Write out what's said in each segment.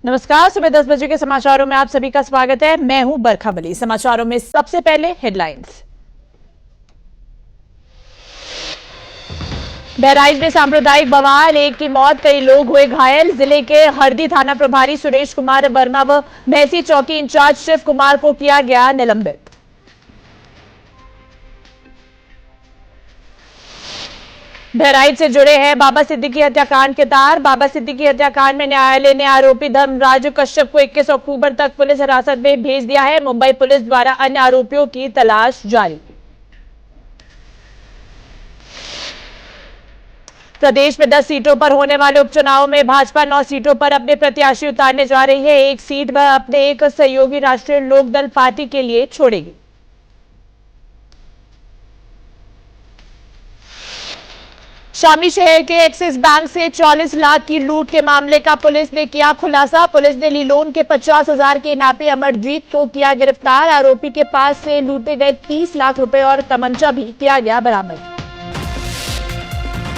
नमस्कार, सुबह 10 बजे के समाचारों में आप सभी का स्वागत है। मैं हूं बरखा बली। समाचारों में सबसे पहले हेडलाइंस। बहराइच में सांप्रदायिक बवाल, एक की मौत, कई लोग हुए घायल। जिले के हरदी थाना प्रभारी सुरेश कुमार वर्मा व महसी चौकी इंचार्ज शिव कुमार को किया गया निलंबित। बहराइच से जुड़े हैं बाबा सिद्दीकी हत्याकांड के तार। बाबा सिद्दीकी हत्याकांड में न्यायालय ने आरोपी धर्मराज कश्यप को 21 अक्टूबर तक पुलिस हिरासत में भेज दिया है। मुंबई पुलिस द्वारा अन्य आरोपियों की तलाश जारी। प्रदेश में 10 सीटों पर होने वाले उपचुनाव में भाजपा 9 सीटों पर अपने प्रत्याशी उतारने जा रही है। एक सीट वह अपने एक सहयोगी राष्ट्रीय लोकदल पार्टी के लिए छोड़ेगी। शामली शहर के एक्सिस बैंक से 44 लाख की लूट के मामले का पुलिस ने किया खुलासा। पुलिस ने ली लोन के 50,000 के इनामी अमरजीत को किया गिरफ्तार। आरोपी के पास से लूटे गए 30 लाख रुपए और तमंचा भी किया गया बरामद।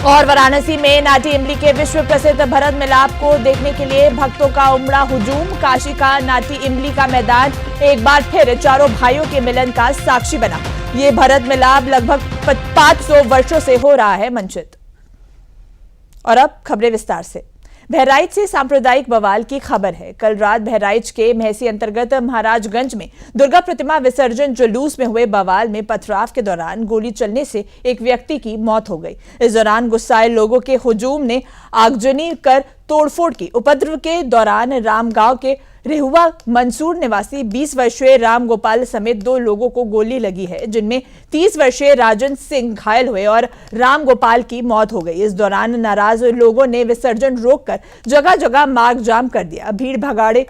और वाराणसी में नाटी इमली के विश्व प्रसिद्ध भरत मिलाप को देखने के लिए भक्तों का उमड़ा हुजूम। काशी का नाटी इमली का मैदान एक बार फिर चारों भाइयों के मिलन का साक्षी बना। ये भरत मिलाप लगभग 500 वर्षों से हो रहा है मंचित। और अब खबरें विस्तार से। बहराइच से सांप्रदायिक बवाल की खबर है। कल रात बहराइच के महसी अंतर्गत महाराजगंज में दुर्गा प्रतिमा विसर्जन जुलूस में हुए बवाल में पथराव के दौरान गोली चलने से एक व्यक्ति की मौत हो गई। इस दौरान गुस्साए लोगों के हुजूम ने आगजनी कर तोड़फोड़ की। उपद्रव के दौरान रामगांव के रेहुआ मंसूर निवासी 20 वर्षीय राम गोपाल समेत 2 लोगों को गोली लगी है, जिनमें 30 वर्षीय राजन सिंह घायल हुए और राम गोपाल की मौत हो गई। इस दौरान नाराज लोगों ने विसर्जन रोककर जगह जगह मार्ग जाम कर दिया। भीड़ भगाड़े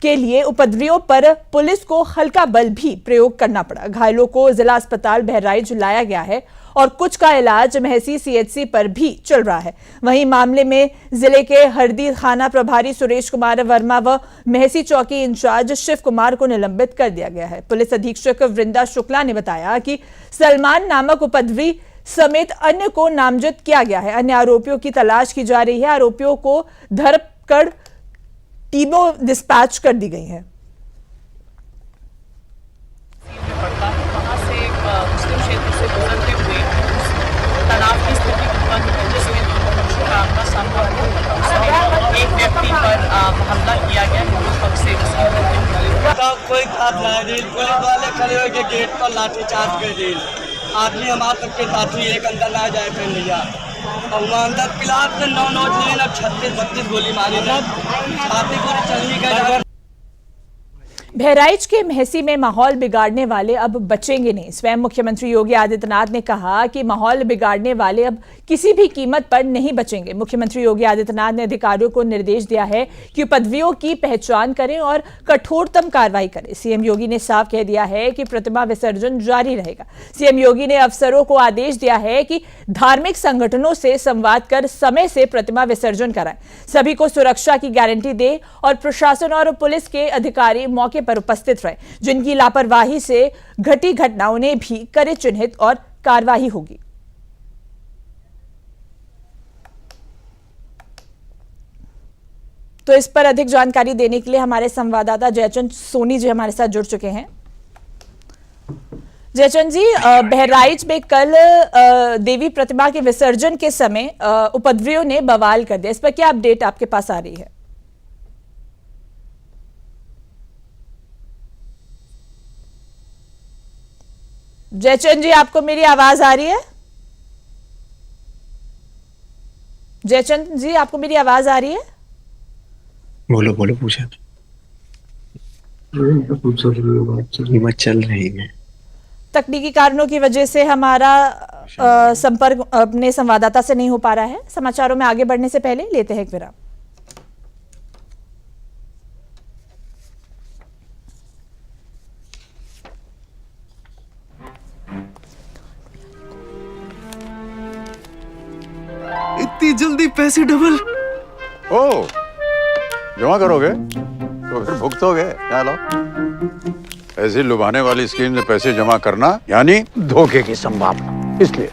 के लिए उपद्रवियों पर पुलिस को हल्का बल भी प्रयोग करना पड़ा। घायलों को जिला अस्पताल बहराइच लाया गया है और कुछ का इलाज महसी सीएचसी पर भी चल रहा है। वहीं मामले में जिले के हरदी थाना प्रभारी सुरेश कुमार वर्मा व महसी चौकी इंचार्ज शिव कुमार को निलंबित कर दिया गया है। पुलिस अधीक्षक वृंदा शुक्ला ने बताया कि सलमान नामक उपद्रवी समेत अन्य को नामजद किया गया है। अन्य आरोपियों की तलाश की जा रही है। आरोपियों को धरपकड़ टीमों डिस्पैच कर दी गई है। मुस्लिम क्षेत्र से गुजरते हुए तनाव की स्थिति उत्पन्न हुई, जिसमें काम का सामना हुआ। एक व्यक्ति पर हमला किया गया हिंदू पक्ष से। कोई पुलिस वाले खड़े होकर गेट पर लाठीचार्ज कर दी। आदमी हमारे सबके साथी एक अंदर ना जाए फिर लिया और वहाँ अंदर पिलाप से 9 नौजवान अब 36-32 गोली मारी ना छाती को चलनी का। बहराइच के महसी में माहौल बिगाड़ने वाले अब बचेंगे नहीं। स्वयं मुख्यमंत्री योगी आदित्यनाथ ने कहा कि माहौल बिगाड़ने वाले अब किसी भी कीमत पर नहीं बचेंगे। मुख्यमंत्री योगी आदित्यनाथ ने अधिकारियों को निर्देश दिया है कि उपद्रवियों की पहचान करें और कठोरतम कार्रवाई करें। सीएम योगी ने साफ कह दिया है कि प्रतिमा विसर्जन जारी रहेगा। सीएम योगी ने अफसरों को आदेश दिया है कि धार्मिक संगठनों से संवाद कर समय से प्रतिमा विसर्जन कराएं, सभी को सुरक्षा की गारंटी दे और प्रशासन और पुलिस के अधिकारी मौके पर उपस्थित रहे। जिनकी लापरवाही से घटी घटना उन्हें भी कड़े चिन्हित और कार्रवाई होगी। तो इस पर अधिक जानकारी देने के लिए हमारे संवाददाता जयचंद सोनी जी हमारे साथ जुड़ चुके हैं। जयचंद जी, बहराइच में कल देवी प्रतिमा के विसर्जन के समय उपद्रवियों ने बवाल कर दिया, इस पर क्या अपडेट आपके पास आ रही है? जयचंद जी, आपको मेरी आवाज आ रही है? जयचंद जी, आपको मेरी आवाज आ रही है? बोलो बोलो, पूछा कीमत चल रही है। तकनीकी कारणों की वजह से हमारा संपर्क अपने संवाददाता से नहीं हो पा रहा है। समाचारों में आगे बढ़ने से पहले लेते हैं एक विराम। इतनी जल्दी पैसे डबल? ओ, जमा करोगे तो फिर भुगतोगे। यहाँ लो, ऐसी लुभाने वाली स्कीम में पैसे जमा करना यानी धोखे की संभावना, इसलिए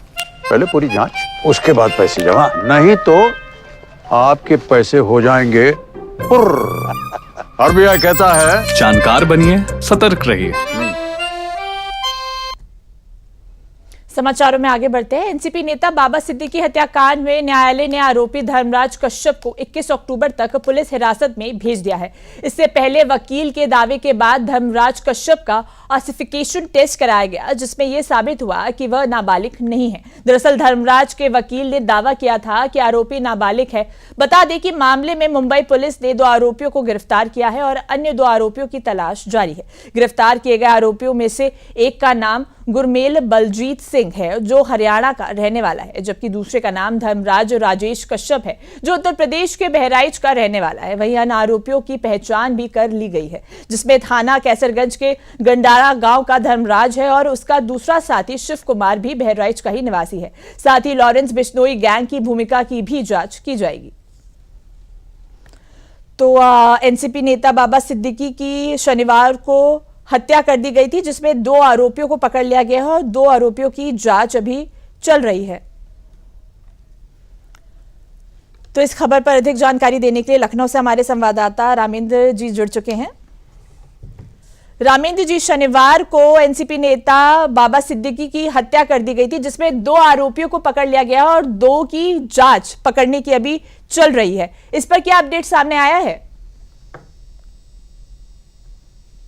पहले पूरी जांच, उसके बाद पैसे जमा, नहीं तो आपके पैसे हो जाएंगे पुर्र। आरबीआई कहता है जानकार बनिए, सतर्क रहिए। समाचारों में आगे बढ़ते हैं। एनसीपी नेता बाबा सिद्दीकी हत्याकांड में न्यायालय ने आरोपी धर्मराज कश्यप को 21 अक्टूबर तक पुलिस हिरासत में भेज दिया है। इससे पहले वकील के दावे के बाद धर्मराज कश्यप का ऑसिफिकेशन टेस्ट कराया गया, जिसमें यह साबित हुआ कि वह नाबालिग नहीं है। दरअसल धर्मराज के वकील ने दावा किया था कि आरोपी नाबालिग है। बता दें कि मामले में मुंबई पुलिस ने 2 आरोपियों को गिरफ्तार किया है और अन्य 2 आरोपियों की तलाश जारी है। गिरफ्तार किए गए आरोपियों में से एक का नाम गुरमेल बलजीत सिंह है, जो हरियाणा का रहने वाला है, जबकि दूसरे का नाम धर्मराज राजेश कश्यप है, जो उत्तर प्रदेश के बहराइच का रहने वाला है। वहीं अन्य आरोपियों की पहचान भी कर ली गई है, जिसमें थाना कैसरगंज के गंडारा गांव का धर्मराज है और उसका दूसरा साथी शिव कुमार भी बहराइच का ही निवासी है। साथ ही लॉरेंस बिश्नोई गैंग की भूमिका की भी जांच की जाएगी। तो एनसीपी नेता बाबा सिद्दीकी की शनिवार को हत्या कर दी गई थी, जिसमें 2 आरोपियों को पकड़ लिया गया है और 2 आरोपियों की जांच अभी चल रही है। तो इस खबर पर अधिक जानकारी देने के लिए लखनऊ से हमारे संवाददाता रामेंद्र जी जुड़ चुके हैं। रामेंद्र जी, शनिवार को एनसीपी नेता बाबा सिद्दीकी की हत्या कर दी गई थी, जिसमें 2 आरोपियों को पकड़ लिया गया और 2 की जांच पकड़ने की अभी चल रही है। इस पर क्या अपडेट सामने आया है?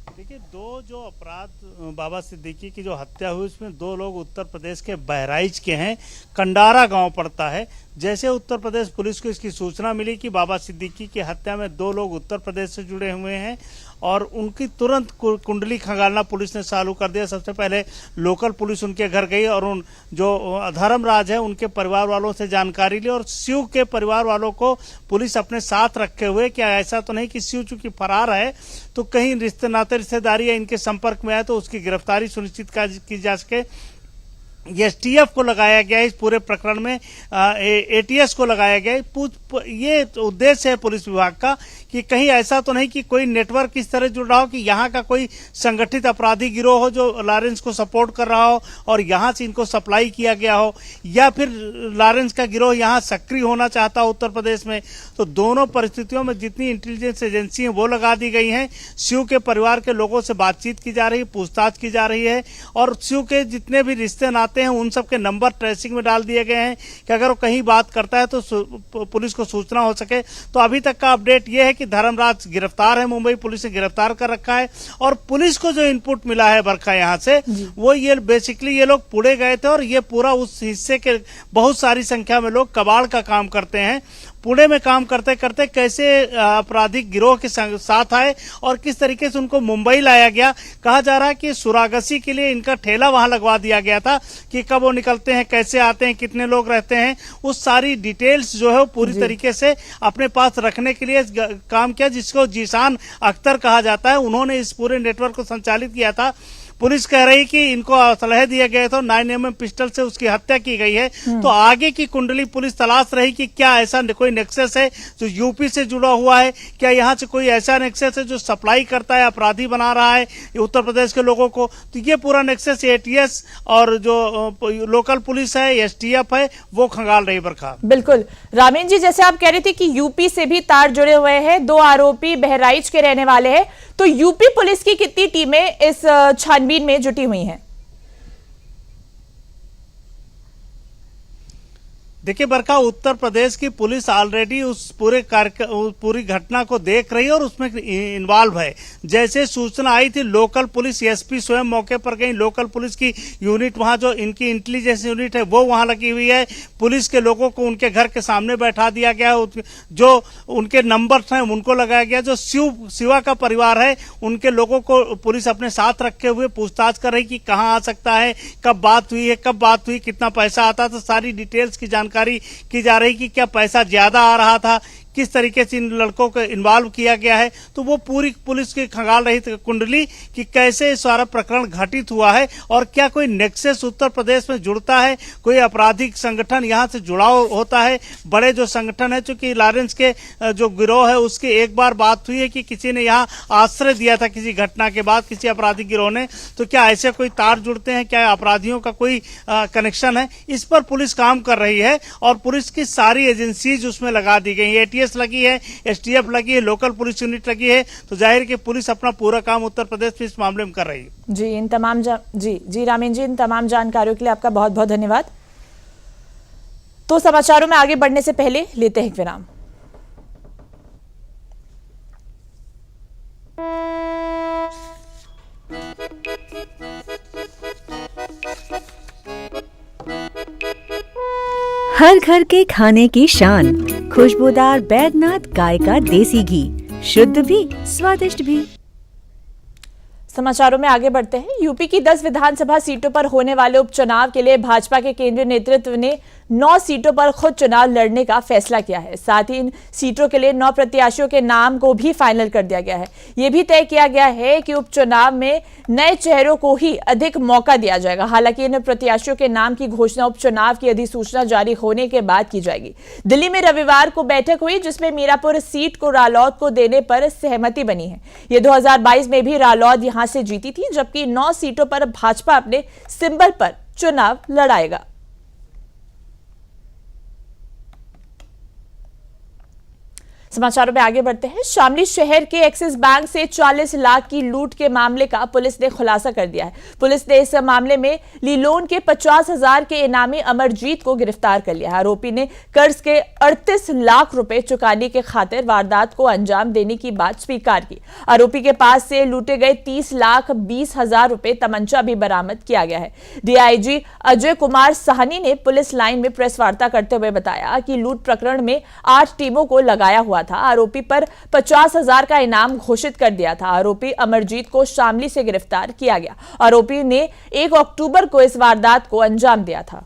देखिए, 2 जो अपराध बाबा सिद्दीकी की जो हत्या हुई, उसमें 2 लोग उत्तर प्रदेश के बहराइच के हैं, कंडारा गांव पड़ता है। जैसे उत्तर प्रदेश पुलिस को इसकी सूचना मिली कि बाबा सिद्दीकी की हत्या में 2 लोग उत्तर प्रदेश से जुड़े हुए हैं और उनकी तुरंत कुंडली खंगालना पुलिस ने चालू कर दिया। सबसे पहले लोकल पुलिस उनके घर गई और उन जो धर्मराज है उनके परिवार वालों से जानकारी ली और शिव के परिवार वालों को पुलिस अपने साथ रखे हुए, क्या ऐसा तो नहीं कि शिव चूंकि फरार है तो कहीं रिश्तेदारी या इनके संपर्क में आए तो उसकी गिरफ्तारी सुनिश्चित की जा सके। एसटीएफ को लगाया गया इस पूरे प्रकरण में, एटीएस को लगाया गया। ये उद्देश्य है पुलिस विभाग का कि कहीं ऐसा तो नहीं कि कोई नेटवर्क इस तरह जुड़ रहा हो कि यहाँ का कोई संगठित अपराधी गिरोह हो जो लॉरेंस को सपोर्ट कर रहा हो और यहाँ से इनको सप्लाई किया गया हो, या फिर लॉरेंस का गिरोह यहाँ सक्रिय होना चाहता हो उत्तर प्रदेश में। तो दोनों परिस्थितियों में जितनी इंटेलिजेंस एजेंसी हैं वो लगा दी गई हैं। शिव के परिवार के लोगों से बातचीत की जा रही है, पूछताछ की जा रही है और शिव के जितने भी रिश्ते नाते हैं उन सब के नंबर ट्रेसिंग में डाल दिए गए हैं कि अगर वो कहीं बात करता है तो पुलिस को सूचना हो सके। तो अभी तक का अपडेट ये है कि धर्मराज गिरफ्तार है, मुंबई पुलिस ने गिरफ्तार कर रखा है और पुलिस को जो इनपुट मिला है बरखा यहाँ से, वो ये बेसिकली ये लोग पुणे गए थे और ये पूरा उस हिस्से के बहुत सारी संख्या में लोग कबाड़ का काम करते हैं। पुणे में काम करते करते कैसे आपराधिक गिरोह के साथ आए और किस तरीके से उनको मुंबई लाया गया। कहा जा रहा है कि सुरागसी के लिए इनका ठेला वहां लगवा दिया गया था कि कब वो निकलते हैं, कैसे आते हैं, कितने लोग रहते हैं, उस सारी डिटेल्स जो है वो पूरी तरीके से अपने पास रखने के लिए काम किया, जिसको जीशान अख्तर कहा जाता है। उन्होंने इस पूरे नेटवर्क को संचालित किया था। पुलिस कह रही कि इनको सलाह दिया गया था, 9mm पिस्टल से उसकी हत्या की गई है। तो आगे की कुंडली पुलिस तलाश रही कि क्या ऐसा कोई नेक्सस है जो यूपी से जुड़ा हुआ है, क्या यहाँ से कोई ऐसा नेक्सस है जो सप्लाई करता है, अपराधी बना रहा है उत्तर प्रदेश के लोगों को। तो ये पूरा नेक्सस एटीएस और जो लोकल पुलिस है, एसटीएफ है, वो खंगाल रही। बरखा, बिल्कुल रामीन जी, जैसे आप कह रहे थे कि यूपी से भी तार जुड़े हुए हैं, 2 आरोपी बहराइच के रहने वाले हैं, तो यूपी पुलिस की कितनी टीमें इस छानबीन में जुटी हुई हैं? देखिए बरखा, उत्तर प्रदेश की पुलिस ऑलरेडी उस पूरी घटना को देख रही है और उसमें इन्वॉल्व है। जैसे सूचना आई थी, लोकल पुलिस एसपी स्वयं मौके पर गई, लोकल पुलिस की यूनिट वहां जो इनकी इंटेलिजेंस यूनिट है वो वहां लगी हुई है। पुलिस के लोगों को उनके घर के सामने बैठा दिया गया, जो उनके नंबर हैं उनको लगाया गया। जो शिवा का परिवार है उनके लोगों को पुलिस अपने साथ रखे हुए पूछताछ कर रही कि कहाँ आ सकता है, कब बात हुई, कितना पैसा आता था, सारी डिटेल्स की जानकारी की जा रही कि क्या पैसा ज्यादा आ रहा था, किस तरीके से इन लड़कों को इन्वॉल्व किया गया है। तो वो पूरी पुलिस की खंगाल रही थी कुंडली कि कैसे सारा प्रकरण घटित हुआ है और क्या कोई नेक्सस उत्तर प्रदेश में जुड़ता है, कोई आपराधिक संगठन यहाँ से जुड़ाव होता है। बड़े जो संगठन है, चूंकि लॉरेंस के जो गिरोह है उसकी एक बार बात हुई है कि किसी ने यहाँ आश्रय दिया था किसी घटना के बाद किसी आपराधिक गिरोह ने, तो क्या ऐसे कोई तार जुड़ते हैं, क्या अपराधियों का कोई कनेक्शन है, इस पर पुलिस काम कर रही है और पुलिस की सारी एजेंसीज उसमें लगा दी गई है। प्रदेश लगी है, STF लगी है, लोकल पुलिस यूनिट लगी है, तो जाहिर कि पुलिस अपना पूरा काम उत्तर प्रदेश में इस मामले में कर रही है। जी इन तमाम जी रामीन जी, इन तमाम जानकारियों के लिए आपका बहुत बहुत धन्यवाद। तो समाचारों में आगे बढ़ने से पहले लेते हैं एक विराम। हर घर के खाने की शान, खुशबूदार बैद्यनाथ गाय का देसी घी, शुद्ध भी स्वादिष्ट भी। समाचारों में आगे बढ़ते हैं। यूपी की 10 विधानसभा सीटों पर होने वाले उपचुनाव के लिए भाजपा के केंद्रीय नेतृत्व ने 9 सीटों पर खुद चुनाव लड़ने का फैसला किया है। साथ ही इन सीटों के लिए 9 प्रत्याशियों के नाम को भी फाइनल कर दिया गया है। यह भी तय किया गया है कि उपचुनाव में नए चेहरों को ही अधिक मौका दिया जाएगा। हालांकि इन प्रत्याशियों के नाम की घोषणा उपचुनाव की अधिसूचना जारी होने के बाद की जाएगी। दिल्ली में रविवार को बैठक हुई जिसमें मीरापुर सीट को रालौद को देने पर सहमति बनी है। ये 2022 में भी रालौद यहां से जीती थी, जबकि 9 सीटों पर भाजपा अपने सिंबल पर चुनाव लड़ाएगा। समाचारों में आगे बढ़ते हैं। शामली शहर के एक्सिस बैंक से 40 लाख की लूट के मामले का पुलिस ने खुलासा कर दिया है। पुलिस ने इस मामले में ली लोन के 50,000 के इनामी अमरजीत को गिरफ्तार कर लिया है। आरोपी ने कर्ज के 38 लाख रुपए चुकाने के खातिर वारदात को अंजाम देने की बात स्वीकार की। आरोपी के पास से लूटे गए 30,20,000 रुपए तमंचा भी बरामद किया गया है। डीआईजी अजय कुमार साहनी ने पुलिस लाइन में प्रेस वार्ता करते हुए बताया कि लूट प्रकरण में 8 टीमों को लगाया हुआ था। आरोपी पर 50,000 का इनाम घोषित कर दिया था। आरोपी अमरजीत को शामली से गिरफ्तार किया गया। आरोपी ने 1 अक्टूबर को इस वारदात को अंजाम दिया था।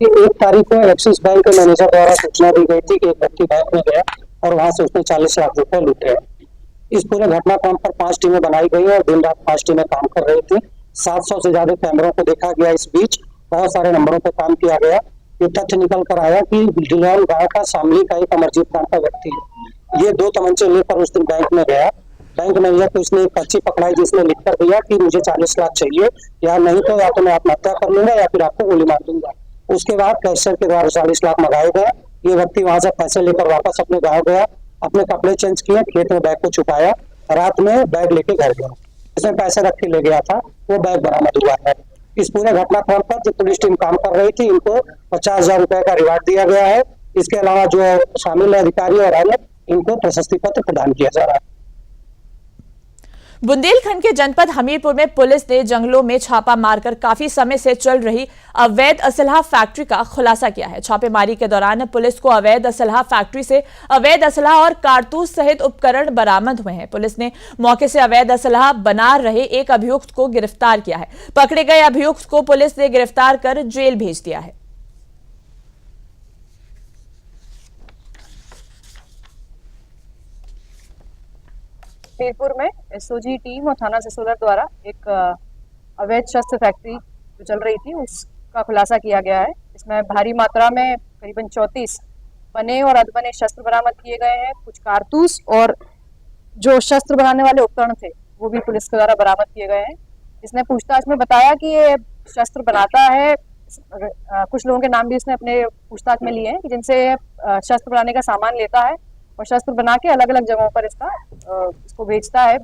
एक तारीख को एक्सिस बैंक के मैनेजर द्वारा सूचना दी गई थी कि एक व्यक्ति बैंक में गया और वहां से उसने 40 लाख रुपए लूटे। इस पूरे घटनाक्रम पर 5 टीमें बनाई गई और दिन रात 5 टीमें काम कर रही थी। 700 से ज्यादा कैमरों को देखा गया। इस बीच बहुत सारे नंबरों पर काम किया गया। ये तथ्य निकल कर आया कि डिलोन गांव का शामली का एक अमरजीत नाम का व्यक्ति है। ये 2 तमंचे लेकर उस दिन बैंक में गया। बैंक मैनेजर को उसने एक पर्ची पकड़ाई जिसमें लिख कर दिया कि मुझे 40 लाख चाहिए, या नहीं तो या तो मैं आत्महत्या कर लूंगा या फिर आपको गोली मार दूंगा। उसके बाद कैशियर के द्वारा 40 लाख मंगाए गए। ये व्यक्ति वहां से पैसे लेकर वापस अपने गाँव गया, अपने कपड़े चेंज किए, खेत में बैग को छुपाया, रात में बैग लेके घर गया। इसमें पैसे रख के ले गया था, वो बैग बरामद हुआ है। इस पूरे घटनाक्रम पर जो पुलिस टीम काम कर रही थी, इनको 50,000 रुपए का रिवार्ड दिया गया है। इसके अलावा जो शामिल अधिकारी और अन्य, इनको प्रशस्ति पत्र प्रदान किया जा रहा है। बुंदेलखंड के जनपद हमीरपुर में पुलिस ने जंगलों में छापा मारकर काफी समय से चल रही अवैध असलहा फैक्ट्री का खुलासा किया है। छापेमारी के दौरान पुलिस को अवैध असलहा फैक्ट्री से अवैध असलहा और कारतूस सहित उपकरण बरामद हुए हैं। पुलिस ने मौके से अवैध असलहा बना रहे एक अभियुक्त को गिरफ्तार किया है। पकड़े गए अभियुक्त को पुलिस ने गिरफ्तार कर जेल भेज दिया है। हमीरपुर में एसओजी टीम और थाना सिसोलर द्वारा एक अवैध शस्त्र फैक्ट्री जो चल रही थी उसका खुलासा किया गया है। इसमें भारी मात्रा में करीबन 34 बने और अधबने शस्त्र बरामद किए गए हैं। कुछ कारतूस और जो शस्त्र बनाने वाले उपकरण थे वो भी पुलिस के द्वारा बरामद किए गए हैं। इसने पूछताछ में बताया कि ये शस्त्र बनाता है। कुछ लोगों के नाम भी इसने अपने पूछताछ में लिए हैं कि जिनसे शस्त्र बनाने का सामान लेता है और शस्त्र बना के अलग अलग जगहों पर इसको बेचता है।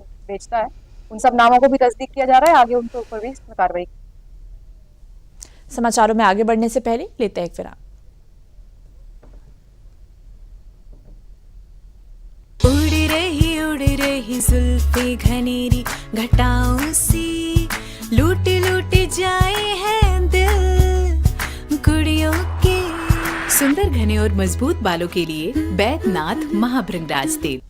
उन सब नामों को भी तस्दीक किया जा रहा है। आगे उनके ऊपर भी कार्रवाई। समाचारों में आगे बढ़ने से पहले लेते हैं एक विराम। उड़ रही जुल्फे घनेरी घटाओं सी, लूट जाए हैं दिल कुड़ियों के। सुंदर घने और मजबूत बालों के लिए बैद्यनाथ महाभृंगराज तेल।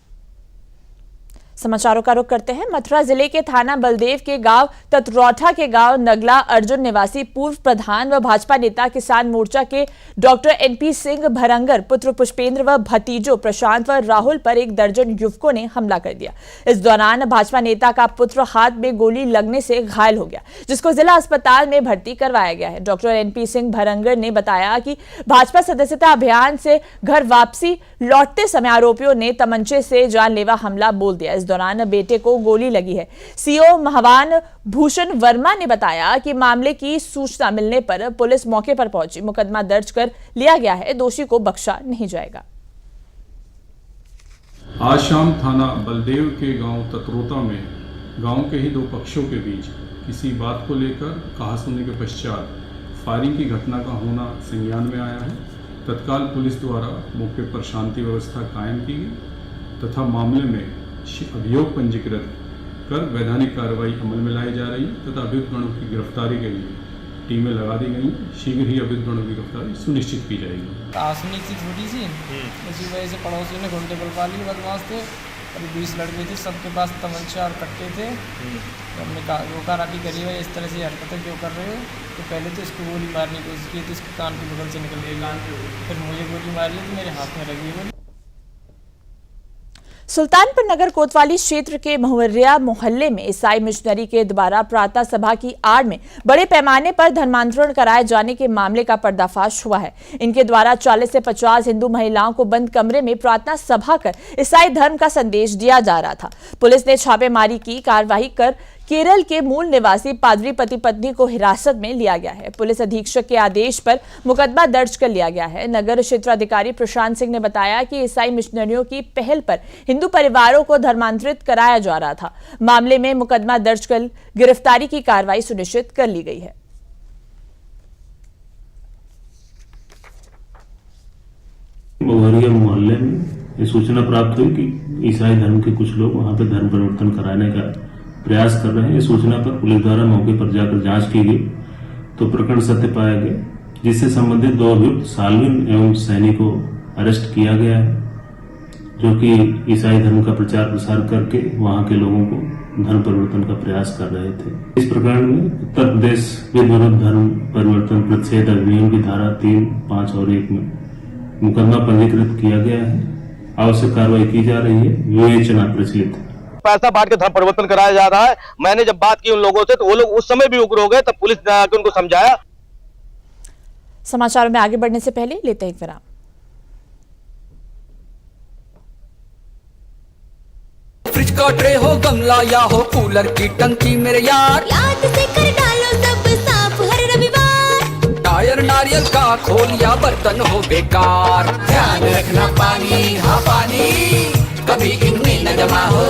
समाचारों का रुख करते हैं। मथुरा जिले के थाना बलदेव के गांव ततरौठा के गांव नगला अर्जुन निवासी पूर्व प्रधान व भाजपा नेता किसान मोर्चा के डॉक्टर एनपी सिंह भरंगर पुत्र पुष्पेंद्र व भतीजों प्रशांत व राहुल पर एक दर्जन युवकों ने हमला कर दिया। इस दौरान भाजपा नेता का पुत्र हाथ में गोली लगने से घायल हो गया, जिसको जिला अस्पताल में भर्ती करवाया गया है। डॉक्टर एनपी सिंह भरंगर ने बताया कि भाजपा सदस्यता अभियान से घर वापसी लौटते समय आरोपियों ने तमंचे से जानलेवा हमला बोल दिया। इस इस दौरान बेटे को गोली लगी है। सीओ महावान भूषण वर्मा ने बताया कि मामले की सूचना मिलने पर पुलिस मौके पर पहुंची, मुकदमा दर्ज कर लिया गया है, दोषी को बख्शा नहीं जाएगा। आज शाम थाना बलदेव के गांव ततरोता में गांव के ही दो पक्षों के बीच किसी बात को लेकर कहासुनी के पश्चात फायरिंग की घटना का होना संज्ञान में आया है। तत्काल पुलिस द्वारा मौके पर शांति व्यवस्था कायम की गई तथा मामले में अभियोग पंजीकृत कर वैधानिक कार्रवाई अमल में लाई जा रही तथा अभियुक्त गणों की गिरफ्तारी के लिए टीमें लगा दी गई। शीघ्र ही अभियुक्त गणों की गिरफ्तारी सुनिश्चित की जाएगी। आसनी थी छोटी सी, इसी वजह से पड़ोसी ने घंटे पर पा ली, बदमाश थे। अभी 20 लड़के थे, सबके पास तमंचा और कट्टे थे। हमने रोका राकी करी है, इस तरह से हरकतें क्यों कर रहे हो? तो पहले तो इसको गोली मारने की कोशिश की थी, इसके कान के बगल से निकल गई, फिर मुझे गोली मार ली तो मेरे हाथ में लगी गोली। सुल्तानपुर नगर कोतवाली क्षेत्र के महुरिया मोहल्ले में ईसाई मिशनरी के द्वारा प्रार्थना सभा की आड़ में बड़े पैमाने पर धर्मांतरण कराए जाने के मामले का पर्दाफाश हुआ है। इनके द्वारा 40 से 50 हिंदू महिलाओं को बंद कमरे में प्रार्थना सभा कर ईसाई धर्म का संदेश दिया जा रहा था। पुलिस ने छापेमारी की कार्रवाई कर केरल के मूल निवासी पादरी पति पत्नी को हिरासत में लिया गया है। पुलिस अधीक्षक के आदेश पर मुकदमा दर्ज कर लिया गया है। नगर क्षेत्राधिकारी प्रशांत सिंह ने बताया कि ईसाई मिशनरियों की पहल पर हिंदू परिवारों को धर्मांतरित कराया जा रहा था। मामले में मुकदमा दर्ज कर गिरफ्तारी की कार्रवाई सुनिश्चित कर ली गई है। महुरिया मोहल्ले में ये सूचना प्राप्त हुई कि ईसाई धर्म के कुछ लोग वहां पे धर्म परिवर्तन कराने का प्रयास कर रहे हैं। इस सूचना पर पुलिस द्वारा मौके पर जाकर जांच की गई तो प्रकरण सत्य पाया गया, जिससे संबंधित 2 अभियुक्त सालविन एवं सैनी को अरेस्ट किया गया है, जो कि ईसाई धर्म का प्रचार प्रसार करके वहां के लोगों को धर्म परिवर्तन का प्रयास कर रहे थे। इस प्रकरण में उत्तर प्रदेश विरोध धर्म परिवर्तन प्रतिषेध अधिनियम की धारा 3, 5 और 1 में मुकदमा पंजीकृत किया गया है। आवश्यक कार्रवाई की जा रही है। विवेचना प्रचलित है। पैसा बांट के धर्म परिवर्तन कराया जा रहा है। मैंने जब बात की उन लोगों से तो वो लोग उस समय भी उग्र हो गए, तब पुलिस ने आकर उनको समझाया। समाचारों में आगे बढ़ने से पहले लेते हैं एक विराम। फ्रिज का ट्रे हो, गमला या हो कूलर की टंकी, मेरे यार याद से कर डालो सब साफ हर रविवार। टायर नारियल का खोल या बर्तन हो बेकार, ध्यान रखना पानी, हाँ पानी कभी इनमें न जमा हो।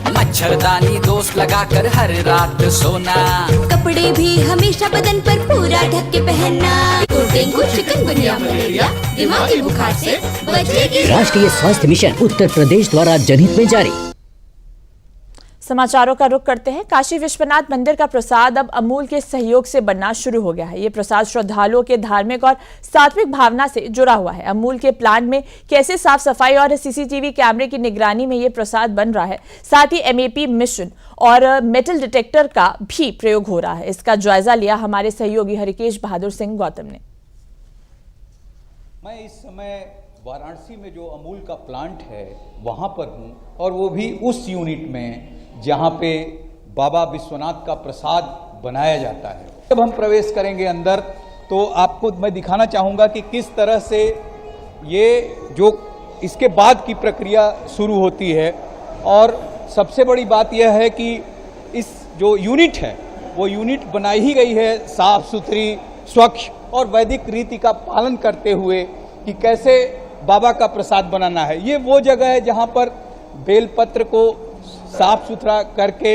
मच्छरदानी दोस्त लगाकर हर रात सोना, कपड़े भी हमेशा बदन पर पूरा ढक के पहनना। डेंगू, चिकनगुनिया, मलेरिया, दिमागी बुखार से बचेगी। राष्ट्रीय स्वास्थ्य मिशन उत्तर प्रदेश द्वारा जनहित में जारी। समाचारों का रुख करते हैं। काशी विश्वनाथ मंदिर का प्रसाद अब अमूल के सहयोग से बनना शुरू हो गया है। ये प्रसाद श्रद्धालुओं के धार्मिक और सात्विक भावना से जुड़ा हुआ है। अमूल के प्लांट में कैसे साफ सफाई और सीसीटीवी कैमरे की निगरानी में ये प्रसाद बन रहा है। साथ ही एमएपी मिशन और मेटल डिटेक्टर का भी प्रयोग हो रहा है। इसका जायजा लिया हमारे सहयोगी हरिकेश बहादुर सिंह गौतम ने। मैं इस समय वाराणसी में जो अमूल का प्लांट है वहाँ पर हूँ, और वो भी उस यूनिट में जहाँ पे बाबा विश्वनाथ का प्रसाद बनाया जाता है। जब हम प्रवेश करेंगे अंदर तो आपको मैं दिखाना चाहूँगा कि किस तरह से ये जो इसके बाद की प्रक्रिया शुरू होती है। और सबसे बड़ी बात यह है कि इस जो यूनिट है वो यूनिट बनाई ही गई है साफ सुथरी, स्वच्छ और वैदिक रीति का पालन करते हुए कि कैसे बाबा का प्रसाद बनाना है। ये वो जगह है जहाँ पर बेलपत्र को साफ सुथरा करके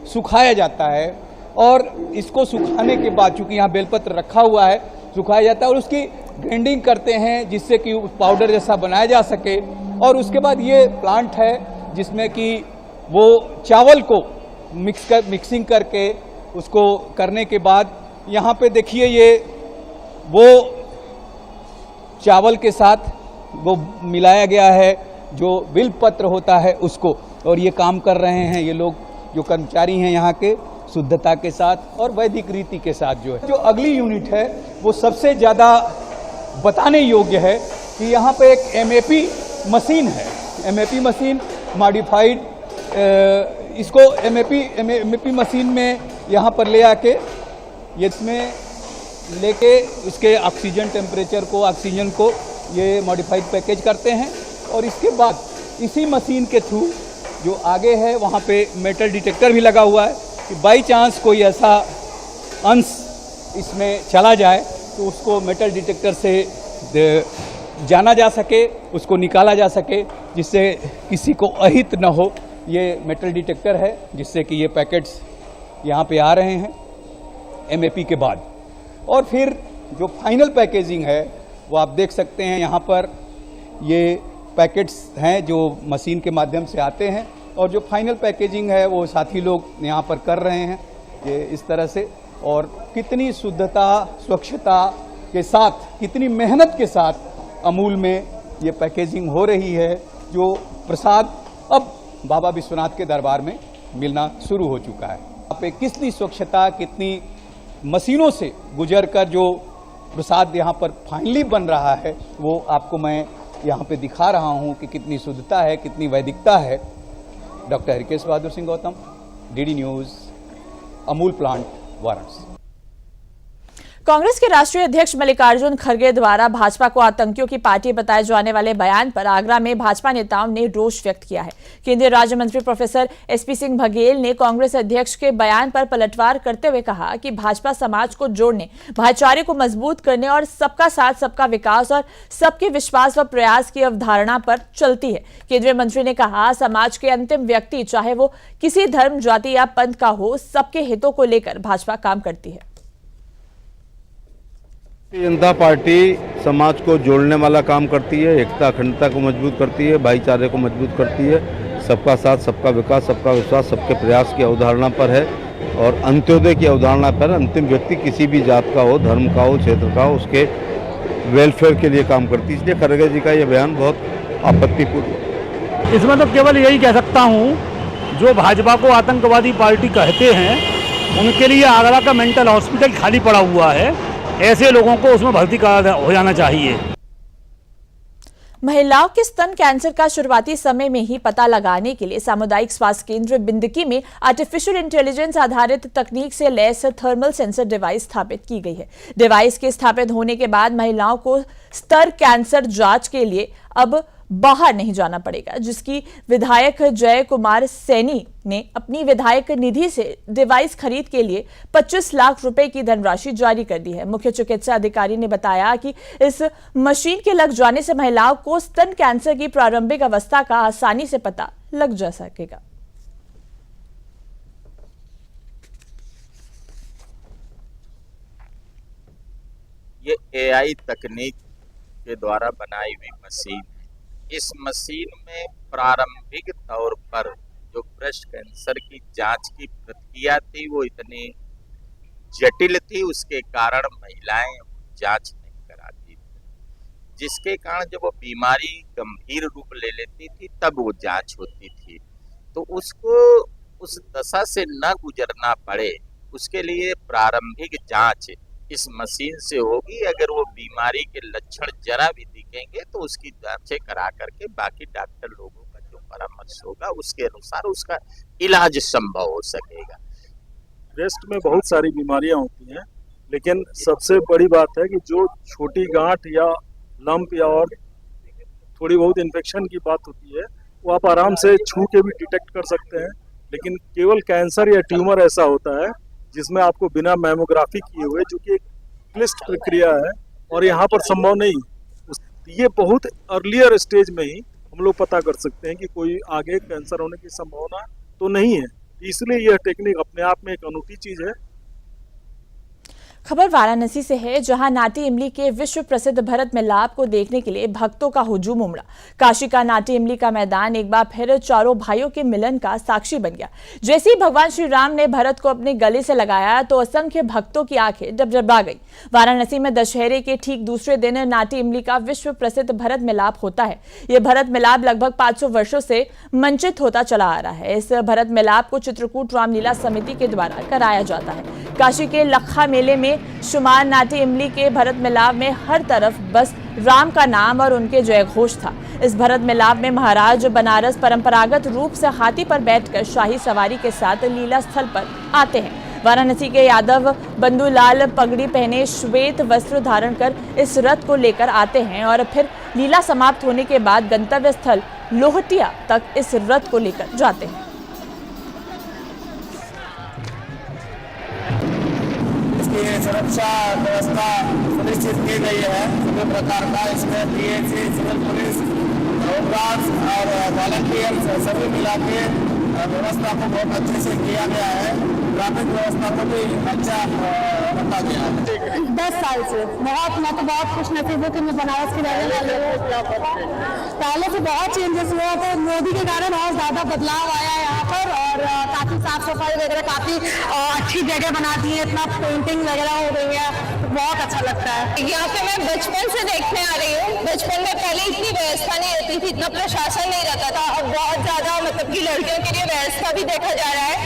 सुखाया जाता है, और इसको सुखाने के बाद चूँकि यहाँ बेलपत्र रखा हुआ है, सुखाया जाता है और उसकी ग्राइंडिंग करते हैं जिससे कि पाउडर जैसा बनाया जा सके। और उसके बाद ये प्लांट है जिसमें कि वो चावल को मिक्सिंग करके उसको करने के बाद यहाँ पे देखिए ये वो चावल के साथ वो मिलाया गया है जो बिल्वपत्र होता है उसको, और ये काम कर रहे हैं ये लोग जो कर्मचारी हैं यहाँ के, शुद्धता के साथ और वैदिक रीति के साथ। जो है जो अगली यूनिट है वो सबसे ज़्यादा बताने योग्य है कि यहाँ पे एक एमएपी मशीन है। एमएपी मशीन मॉडिफाइड, इसको एमएपी मशीन में यहाँ पर ले आके ये इसमें लेके इसके ऑक्सीजन टेम्परेचर को, ऑक्सीजन को ये मॉडिफाइड पैकेज करते हैं, और इसके बाद इसी मशीन के थ्रू जो आगे है वहाँ पे मेटल डिटेक्टर भी लगा हुआ है कि बाई चांस कोई ऐसा अंश इसमें चला जाए तो उसको मेटल डिटेक्टर से जाना जा सके, उसको निकाला जा सके, जिससे किसी को अहित न हो। ये मेटल डिटेक्टर है जिससे कि ये पैकेट्स यहाँ पे आ रहे हैं एमएपी के बाद। और फिर जो फाइनल पैकेजिंग है वो आप देख सकते हैं, यहाँ पर ये पैकेट्स हैं जो मशीन के माध्यम से आते हैं और जो फाइनल पैकेजिंग है वो साथी लोग यहाँ पर कर रहे हैं ये इस तरह से। और कितनी शुद्धता, स्वच्छता के साथ, कितनी मेहनत के साथ अमूल में ये पैकेजिंग हो रही है, जो प्रसाद अब बाबा विश्वनाथ के दरबार में मिलना शुरू हो चुका है। यहाँ पे कितनी स्वच्छता, कितनी मशीनों से गुजर कर जो प्रसाद यहाँ पर फाइनली बन रहा है वो आपको मैं यहाँ पे दिखा रहा हूँ कि कितनी शुद्धता है, कितनी वैदिकता है। Doctor Harikesh Bahadur Singh Gautam, DD news, Amul plant, Varanasi. Congress के राष्ट्रीय अध्यक्ष मल्लिकार्जुन खड़गे द्वारा भाजपा को आतंकियों की पार्टी बताए जाने वाले बयान पर आगरा में भाजपा नेताओं ने रोष व्यक्त किया है। केंद्रीय राज्य मंत्री प्रोफेसर एसपी सिंह बघेल ने कांग्रेस अध्यक्ष के बयान पर पलटवार करते हुए कहा कि भाजपा समाज को जोड़ने, भाईचारे को मजबूत करने और सबका साथ सबका विकास और सबके विश्वास व प्रयास की अवधारणा पर चलती है। केंद्रीय मंत्री ने कहा, समाज के अंतिम व्यक्ति चाहे वो किसी धर्म, जाति या पंथ का हो, सबके हितों को लेकर भाजपा काम करती है। भारतीय जनता पार्टी समाज को जोड़ने वाला काम करती है, एकता अखंडता को मजबूत करती है, भाईचारे को मजबूत करती है, सबका साथ सबका विकास, सबका विश्वास, सबके प्रयास की अवधारणा पर है और अंत्योदय की अवधारणा पर। अंतिम व्यक्ति किसी भी जात का हो, धर्म का हो, क्षेत्र का हो, उसके वेलफेयर के लिए काम करती है। इसलिए खड़गे जी का ये बयान बहुत आपत्तिपूर्ण है। इसमें तो केवल यही कह सकता हूँ, जो भाजपा को आतंकवादी पार्टी कहते हैं उनके लिए आगरा का मेंटल हॉस्पिटल खाली पड़ा हुआ है, ऐसे लोगों को उसमें भर्ती हो जाना चाहिए। महिलाओं के स्तन कैंसर का शुरुआती समय में ही पता लगाने के लिए सामुदायिक स्वास्थ्य केंद्र बिंदकी में आर्टिफिशियल इंटेलिजेंस आधारित तकनीक से लैस थर्मल सेंसर डिवाइस स्थापित की गई है। डिवाइस के स्थापित होने के बाद महिलाओं को स्तन कैंसर जांच के लिए अब बाहर नहीं जाना पड़ेगा, जिसकी विधायक जय कुमार सैनी ने अपनी विधायक निधि से डिवाइस खरीद के लिए 25 लाख रुपए की धनराशि जारी कर दी है। मुख्य चिकित्सा अधिकारी ने बताया कि इस मशीन के लग जाने से महिलाओं को स्तन कैंसर की प्रारंभिक अवस्था का आसानी से पता लग जा सकेगा। ये एआई तकनीक के द्वारा बनाई हुई मशीन, इस मशीन में प्रारंभिक तौर पर जो ब्रेस्ट कैंसर की जांच की प्रक्रिया थी वो इतनी जटिल थी, उसके कारण महिलाएं जांच नहीं कराती थी, जिसके कारण जब वो बीमारी गंभीर रूप ले लेती थी तब वो जांच होती थी। तो उसको उस दशा से न गुजरना पड़े, उसके लिए प्रारंभिक जांच इस मशीन से होगी। अगर वो बीमारी के लक्षण जरा भी दिखेंगे तो उसकी जांचें करा करके बाकी डॉक्टर लोगों का जो परामर्श होगा उसके अनुसार उसका इलाज संभव हो सकेगा। ब्रेस्ट में बहुत सारी बीमारियां होती हैं, लेकिन सबसे बड़ी बात है कि जो छोटी गांठ या लंप या और थोड़ी बहुत इन्फेक्शन की बात होती है वो आप आराम से छू के भी डिटेक्ट कर सकते हैं। लेकिन केवल कैंसर या ट्यूमर ऐसा होता है जिसमें आपको बिना मैमोग्राफी किए हुए, जो कि एक क्लिष्ट प्रक्रिया है और यहाँ पर संभव नहीं, ये बहुत अर्लियर स्टेज में ही हम लोग पता कर सकते हैं कि कोई आगे कैंसर होने की संभावना तो नहीं है। इसलिए यह टेक्निक अपने आप में एक अनूठी चीज है। खबर वाराणसी से है, जहां नाटी इमली के विश्व प्रसिद्ध भरत मिलाप को देखने के लिए भक्तों का हुजूम उमड़ा। काशी का नाटी इमली का मैदान एक बार फिर चारों भाइयों के मिलन का साक्षी बन गया। जैसे ही भगवान श्री राम ने भरत को अपने गले से लगाया तो असंख्य भक्तों की आंखें डबडबा गई। वाराणसी में दशहरे के ठीक दूसरे दिन नाटी इमली का विश्व प्रसिद्ध भरत मिलाप होता है। यह भरत मिलाप लगभग 500 वर्षों से मंचित होता चला आ रहा है। इस भरत मिलाप को चित्रकूट रामलीला समिति के द्वारा कराया जाता है। काशी के लखा मेले में शुमार नाटी इमली के भरत मिलाप में हर तरफ बस राम का नाम और उनके जय घोष था। इस भरत मिलाप में महाराज बनारस परंपरागत रूप से हाथी पर बैठकर शाही सवारी के साथ लीला स्थल पर आते हैं। वाराणसी के यादव बंधुलाल पगड़ी पहने श्वेत वस्त्र धारण कर इस रथ को लेकर आते हैं और फिर लीला समाप्त होने के बाद गंतव्य स्थल लोहटिया तक इस रथ को लेकर जाते हैं। इसकी सुरक्षा व्यवस्था सुनिश्चित की गई है। सभी प्रकार का इसमें पीएसी, सिविल पुलिस, होमगार्ड्स और वॉलंटियर्स सभी मिला के व्यवस्था को बहुत अच्छे से किया गया है। ट्रैफिक व्यवस्था को भी अच्छा रखा गया है। 10 साल से मैं तो बहुत खुश नसीब हूँ कि मैं बनारस की रहने वाली हूँ। पहले से बहुत चेंजेस हुआ है, तो मोदी के कारण बहुत ज़्यादा बदलाव आया है यहाँ पर, और काफ़ी साफ सफाई वगैरह काफ़ी अच्छी जगह बना दी है, इतना पेंटिंग वगैरह हो गई है, तो बहुत अच्छा लगता है। यहाँ पे मैं बचपन से देखने आ रही हूँ। बचपन में पहले इतनी व्यवस्था नहीं रहती थी, इतना प्रशासन नहीं रहता था। अब बहुत ज़्यादा मतलब कि लड़कियों के लिए व्यवस्था भी देखा जा रहा है,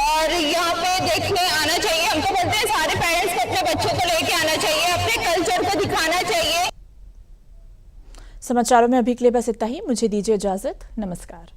और यहाँ पे देखने आना चाहिए। हम तो बोलते हैं सारे पेरेंट्स को अपने बच्चों को लेके आना चाहिए, अपने कल्चर को दिखाना चाहिए। समाचारों में अभी के लिए बस इतना ही। मुझे दीजिए इजाजत। नमस्कार।